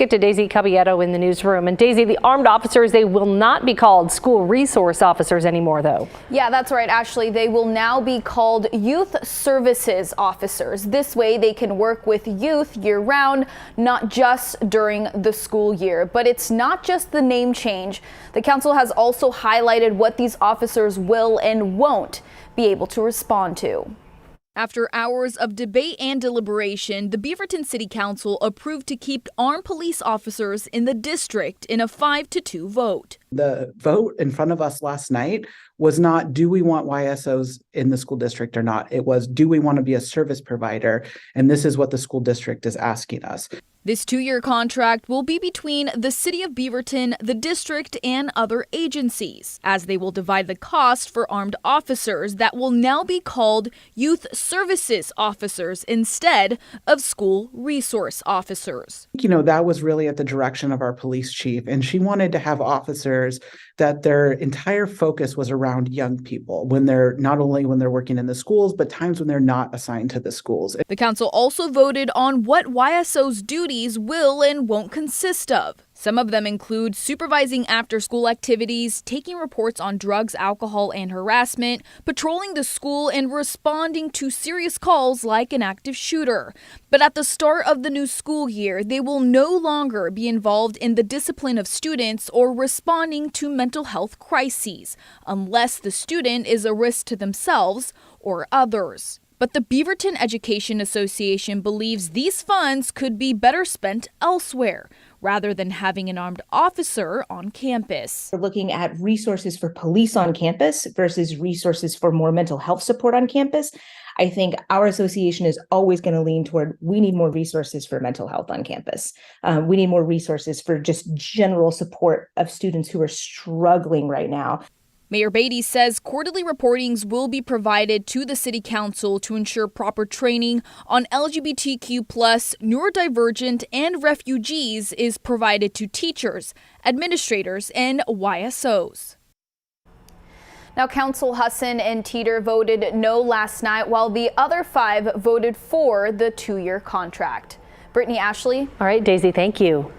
Get to Daisy Caballero in the newsroom. And Daisy, the armed officers, they will not be called school resource officers anymore, though. Yeah, that's right, Ashley. They will now be called youth services officers. This way they can work with youth year-round, not just during the school year. But it's not just the name change. The council has also highlighted what these officers will and won't be able to respond to. After hours of debate and deliberation, the Beaverton City Council approved to keep armed police officers in the district in a 5-2 vote. The vote in front of us last night was not, do we want YSOs in the school district or not? It was, do we want to be a service provider? And this is what the school district is asking us. This 2-year contract will be between the city of Beaverton, the district, and other agencies, as they will divide the cost for armed officers that will now be called youth services officers instead of school resource officers. You know, that was really at the direction of our police chief, and she wanted to have officers that their entire focus was around young people when they're not only when they're working in the schools, but times when they're not assigned to the schools. The council also voted on what YSO's duties will and won't consist of. Some of them include supervising after-school activities, taking reports on drugs, alcohol, and harassment, patrolling the school, and responding to serious calls like an active shooter. But at the start of the new school year, they will no longer be involved in the discipline of students or responding to mental health crises, unless the student is a risk to themselves or others. But the Beaverton Education Association believes these funds could be better spent elsewhere, rather than having an armed officer on campus. We're looking at resources for police on campus versus resources for more mental health support on campus. I think our association is always going to lean toward, we need more resources for mental health on campus. We need more resources for just general support of students who are struggling right now. Mayor Beatty says quarterly reportings will be provided to the City Council to ensure proper training on LGBTQ+, neurodivergent, and refugees is provided to teachers, administrators, and YSOs. Now, Council Husson and Teeter voted no last night, while the other 5 voted for the 2-year contract. Brittany, Ashley. All right, Daisy, thank you.